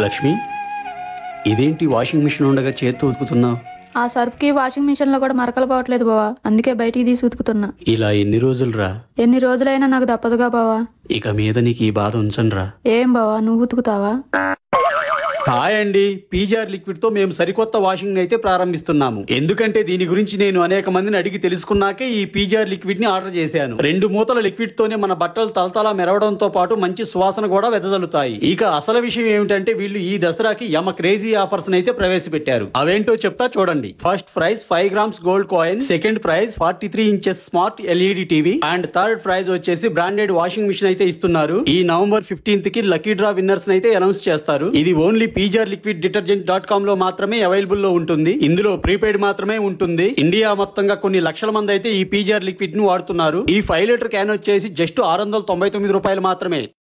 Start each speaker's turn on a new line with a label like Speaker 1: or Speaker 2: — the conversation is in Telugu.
Speaker 1: లక్ష్మి, ఇదేంటి వాషింగ్ మిషన్ ఉండగా చేత్తో ఉతుకుతున్నావు?
Speaker 2: ఆ సర్ఫ్కి వాషింగ్ మిషన్ లో కూడా మరకలు పోవట్లేదు బావా, అందుకే బయటికి తీసి ఉతుకుతున్నా.
Speaker 1: ఇలా ఎన్ని రోజులురా?
Speaker 2: ఎన్ని రోజులైనా నాకు తప్పదుగా బావా.
Speaker 1: ఇక మీద నీకు ఈ బాధ ఉంచనురా.
Speaker 2: ఏం బావా, నువ్వు ఉతుకుతావా?
Speaker 1: హాయ్ అండి, పీజీఆర్ లిక్విడ్ తో మేము సరికొత్త వాషింగ్ అయితే ప్రారంభిస్తున్నాము. ఎందుకంటే దీని గురించి నేను అనేక మందిని అడిగి తెలుసుకున్నాకే ఈ పీజీఆర్ లిక్విడ్ ని ఆర్డర్ చేశాను. 2 మూతల లిక్విడ్ తోనే మన బట్టలు తలతలా మెరవడంతో పాటు మంచి సువాసన కూడా వెదజల్లుతాయి. ఇక అసలు విషయం ఏమిటంటే వీళ్ళు ఈ దసరాకి యమ క్రేజీ ఆఫర్స్ అయితే ప్రవేశపెట్టారు. అవేంటో చెప్తా చూడండి. First prize 5 grams gold coin, second prize 43 inches smart LED TV and third prize వచ్చేసి బ్రాండెడ్ వాషింగ్ మిషన్ అయితే ఇస్తున్నారు. ఈ నవంబర్ 15th కి లక్కీ డ్రా విన్నర్స్ అయితే అనౌన్స్ చేస్తారు. ఇది ఓన్లీ పీజీఆర్ లిక్విడ్ detergent.com లో మాత్రమే అవైలబుల్ లో ఉంటుంది. ఇందులో ప్రీపెయిడ్ మాత్రమే ఉంటుంది. ఇండియా మొత్తంగా కొన్ని లక్షల మంది అయితే ఈ పీజీఆర్ లిక్విడ్ ను వాడుతున్నారు. ఈ 5 లీటర్ క్యాన్ వచ్చేసి జస్ట్ 699 రూపాయలు మాత్రమే.